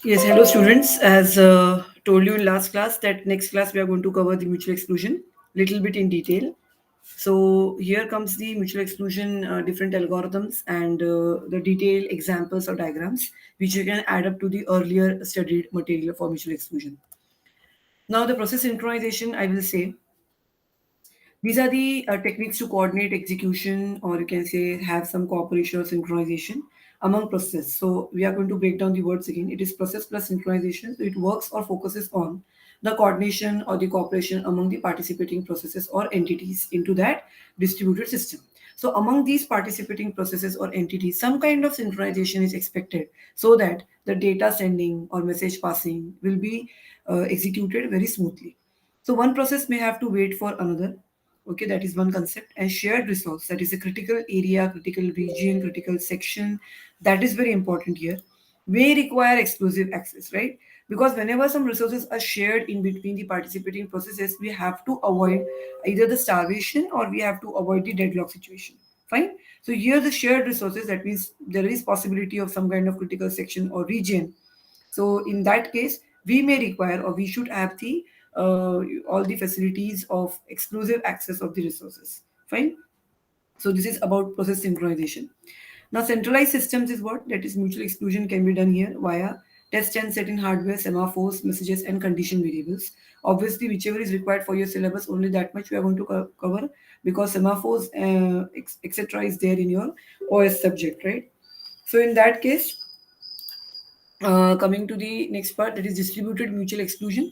Yes, hello students. As told you in last class that next class we are going to cover the mutual exclusion little bit in detail. So here comes the mutual exclusion different algorithms and the detailed examples or diagrams which you can add up to the earlier studied material for mutual exclusion. Now the process synchronization, I will say these are the techniques to coordinate execution, or you can say have some cooperation or synchronization among processes. So we are going to break down the words again. It is process plus synchronization. So it works or focuses on the coordination or the cooperation among the participating processes or entities into that distributed system. So among these participating processes or entities, some kind of synchronization is expected so that the data sending or message passing will be executed very smoothly. So one process may have to wait for another. Okay, that is one concept. And shared resource, that is a critical area, critical region, critical section, that is very important here, may require exclusive access, right? Because whenever some resources are shared in between the participating processes, we have to avoid either the starvation or we have to avoid the deadlock situation. Fine. So here the shared resources, that means there is possibility of some kind of critical section or region. So in that case, we may require or we should have the all the facilities of exclusive access of the resources. Fine. So this is about process synchronization. Now centralized systems is what? That is mutual exclusion can be done here via test and set in hardware, semaphores, messages, and condition variables. Obviously, whichever is required for your syllabus, only that much we are going to cover because semaphores, etc., is there in your OS subject, right? So in that case, coming to the next part, that is distributed mutual exclusion.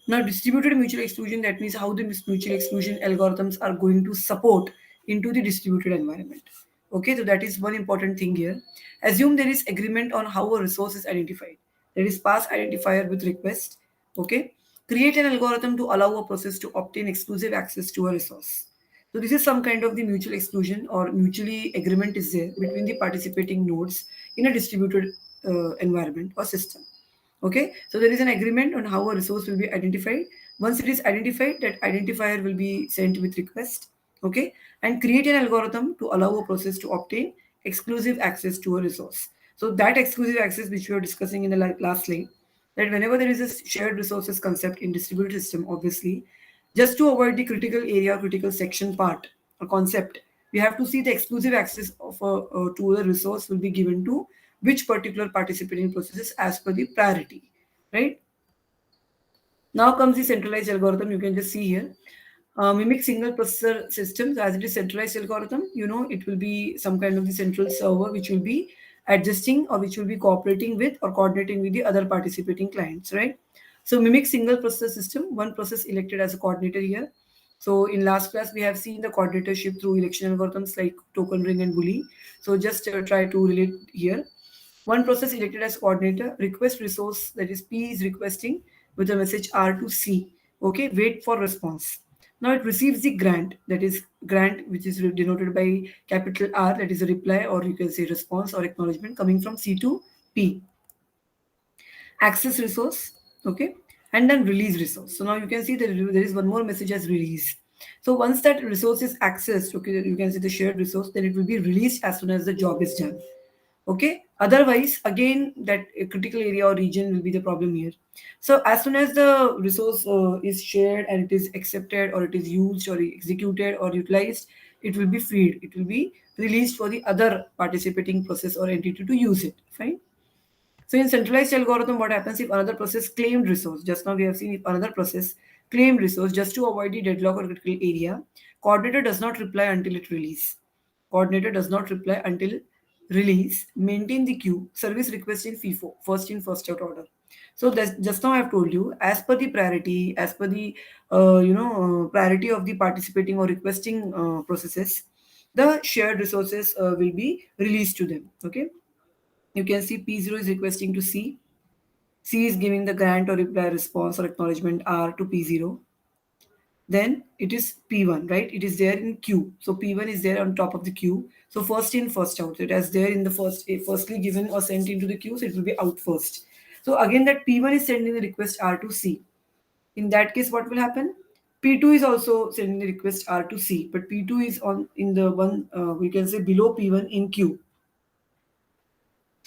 Now, distributed mutual exclusion, that means how the mutual exclusion algorithms are going to support into the distributed environment. Okay, so that is one important thing here. Assume there is agreement on how a resource is identified. There is pass identifier with request. Okay, create an algorithm to allow a process to obtain exclusive access to a resource. So this is some kind of the mutual exclusion or mutually agreement is there between the participating nodes in a distributed environment or system. Okay, so there is an agreement on how a resource will be identified. Once it is identified, that identifier will be sent with request. Okay, and create an algorithm to allow a process to obtain exclusive access to a resource. So that exclusive access which we were discussing in the last slide, that whenever there is a shared resources concept in distributed system, obviously just to avoid the critical area, critical section part or concept, we have to see the exclusive access of to a resource will be given to which particular participating processes as per the priority, right? Now comes the centralized algorithm. You can just see here. Mimic single processor systems as it is centralized algorithm. You know, it will be some kind of the central server which will be adjusting or which will be cooperating with or coordinating with the other participating clients, right? So mimic single processor system, one process elected as a coordinator here. So in last class, we have seen the coordinatorship through election algorithms like token ring and bully. So just try to relate here. One process elected as coordinator, request resource, that is P is requesting with a message R to C. Okay, wait for response. Now it receives the grant, that is grant, which is denoted by capital R, that is a reply or you can say response or acknowledgement coming from C to P. Access resource, okay, and then release resource. So now you can see that there is one more message as release. So once that resource is accessed, okay, you can see the shared resource, then it will be released as soon as the job is done. Okay, otherwise again that a critical area or region will be the problem here. So as soon as the resource is shared and it is accepted or it is used or executed or utilized, it will be freed, it will be released for the other participating process or entity to use it. Fine. So in centralized algorithm, what happens if another process claimed resource? Just now we have seen if another process claimed resource, just to avoid the deadlock or critical area, coordinator does not reply until it release. Coordinator does not reply until release. Maintain the queue. Service request in FIFO, first in first out order. So that's just now I have told you, as per the priority, as per the priority of the participating or requesting processes, the shared resources will be released to them. Okay, you can see P0 is requesting to C. C is giving the grant or reply response or acknowledgement R to P0. Then it is P1, right? It is there in queue. So P1 is there on top of the queue. So first in, first out. So it has there in the firstly given or sent into the queue. So it will be out first. So again, that P1 is sending the request R to C. In that case, what will happen? P2 is also sending the request R to C, but P2 is on in the one we can say below P1 in queue.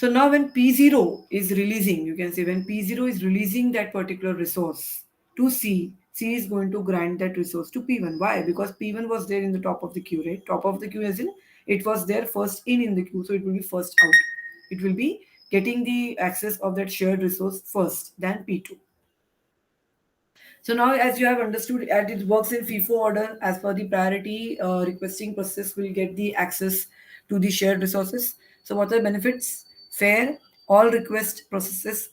So now when P0 is releasing, you can say when P0 is releasing that particular resource to C, C is going to grant that resource to P1. Why? Because P1 was there in the top of the queue, right? Top of the queue as in it was there first in the queue, so it will be first out. It will be getting the access of that shared resource first than P2. So now, as you have understood, as it works in FIFO order, as per the priority, requesting process will get the access to the shared resources. So what are the benefits? Fair, all request processed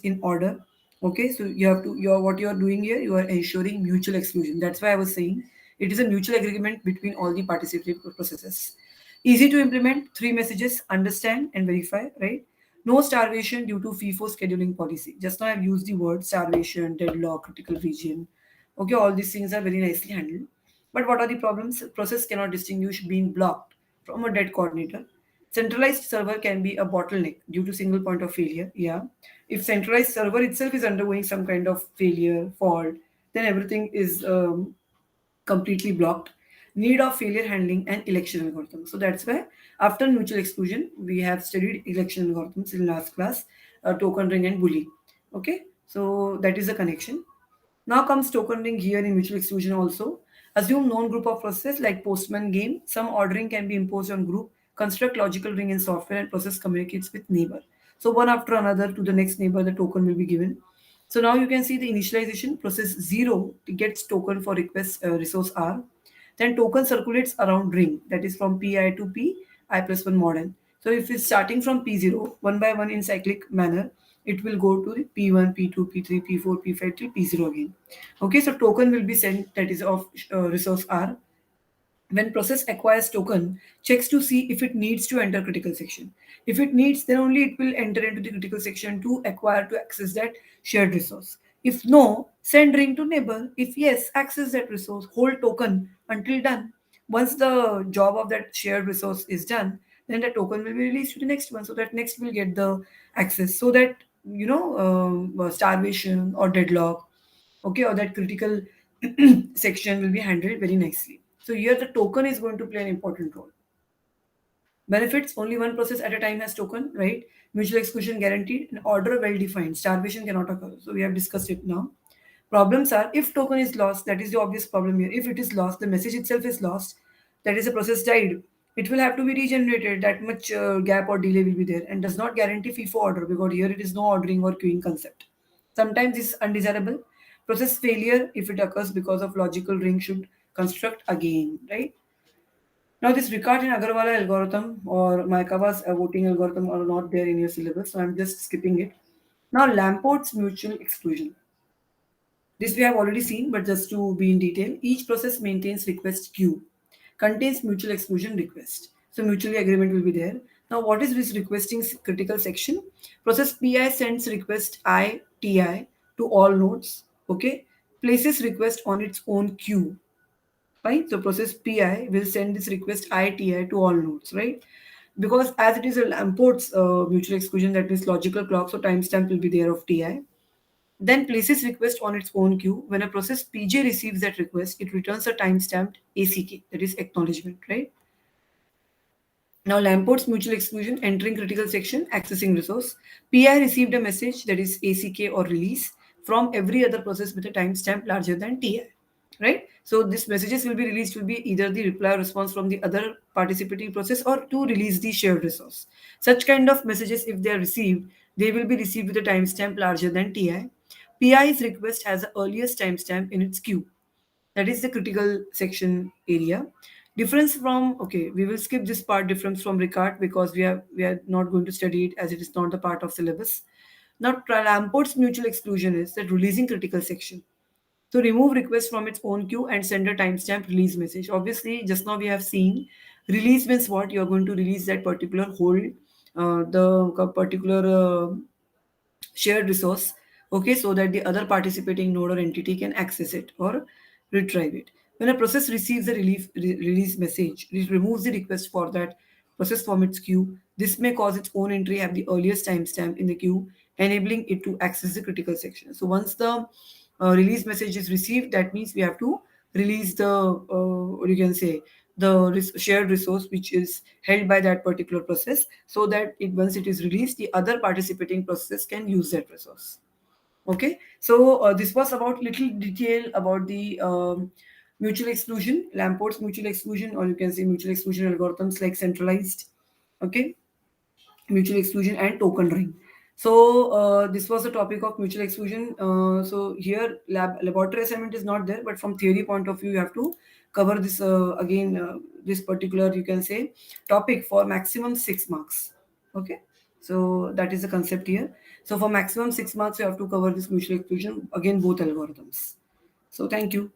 in order. Okay, so you have to, you're what you are doing here, you are ensuring mutual exclusion. That's why I was saying it is a mutual agreement between all the participating processes. Easy to implement, three messages, understand and verify, right? No starvation due to FIFO scheduling policy. Just now I've used the word starvation, deadlock, critical region. Okay, all these things are very nicely handled. But what are the problems? Process cannot distinguish being blocked from a dead coordinator. Centralized server can be a bottleneck due to single point of failure. Yeah. If centralized server itself is undergoing some kind of failure, fault, then everything is completely blocked. Need of failure handling and election algorithm. So that's why after mutual exclusion we have studied election algorithms in last class, token ring and bully. Okay, so that is the connection. Now comes token ring here in mutual exclusion also. Assume known group of process like postman game. Some ordering can be imposed on group. Construct logical ring in software and process communicates with neighbor. So one after another to the next neighbor the token will be given. So now you can see the initialization process 0 gets token for request resource R. Then token circulates around ring, that is from Pi to P I plus 1 modern. So if it's starting from P0 one by one in cyclic manner, it will go to P1, P2, P3, P4, P5 till P0 again. Okay, so token will be sent, that is of resource R. When process acquires token, checks to see if it needs to enter critical section. If it needs, then only it will enter into the critical section to acquire to access that shared resource. If no, send ring to neighbor. If yes, access that resource, hold token until done. Once the job of that shared resource is done, then the token will be released to the next one, so that next will get the access, so that starvation or deadlock, okay, or that critical section will be handled very nicely. So here the token is going to play an important role. Benefits: only one process at a time has token, right? Mutual exclusion guaranteed, and order well defined. Starvation cannot occur. So we have discussed it now. Problems are if token is lost, that is the obvious problem here. If it is lost, the message itself is lost. That is, a process died. It will have to be regenerated. That much gap or delay will be there, and does not guarantee FIFO order because here it is no ordering or queuing concept. Sometimes this is undesirable. Process failure if it occurs because of logical ring should construct again, right? Now, this Ricard and Agarwala algorithm or Maekawa's voting algorithm are not there in your syllabus, so I'm just skipping it. Now, Lamport's mutual exclusion. This we have already seen, but just to be in detail, each process maintains request queue, contains mutual exclusion request. So, mutually agreement will be there. Now, what is this requesting critical section? Process PI sends request ITI to all nodes, okay, places request on its own queue. Right, so process pi will send this request iti to all nodes, right? Because as it is a Lamport's mutual exclusion, that is logical clock, so timestamp will be there of ti, then places request on its own queue. When a process pj receives that request, it returns a timestamped ack, that is acknowledgement, right? Now, Lamport's mutual exclusion, entering critical section, accessing resource. PI received a message, that is ACK or release, from every other process with a timestamp larger than TI. Right? So, these messages will be released, will be either the reply or response from the other participating process or to release the shared resource. Such kind of messages, if they are received, they will be received with a timestamp larger than TI. PI's request has the earliest timestamp in its queue. That is the critical section area. Difference from, okay, we will skip this part, difference from Ricard, because we are not going to study it as it is not the part of syllabus. Now, Lamport's mutual exclusion is that releasing critical section. So remove request from its own queue and send a timestamp release message. Obviously, just now we have seen release means what? You are going to release that particular hold, the particular shared resource, okay, so that the other participating node or entity can access it or retrieve it. When a process receives a release message, it removes the request for that process from its queue. This may cause its own entry have the earliest timestamp in the queue, enabling it to access the critical section. So once the release message is received, that means we have to release the, what you can say, the shared resource which is held by that particular process, so that once it is released, the other participating processes can use that resource. Okay, so this was about little detail about the mutual exclusion, Lamport's mutual exclusion, or you can say mutual exclusion algorithms like centralized, okay, mutual exclusion and token ring. So this was the topic of mutual exclusion. So here laboratory assignment is not there, but from theory point of view, you have to cover this again. This particular, you can say, topic for maximum 6 marks. Okay, so that is the concept here. So for maximum 6 marks, you have to cover this mutual exclusion again, both algorithms. So thank you.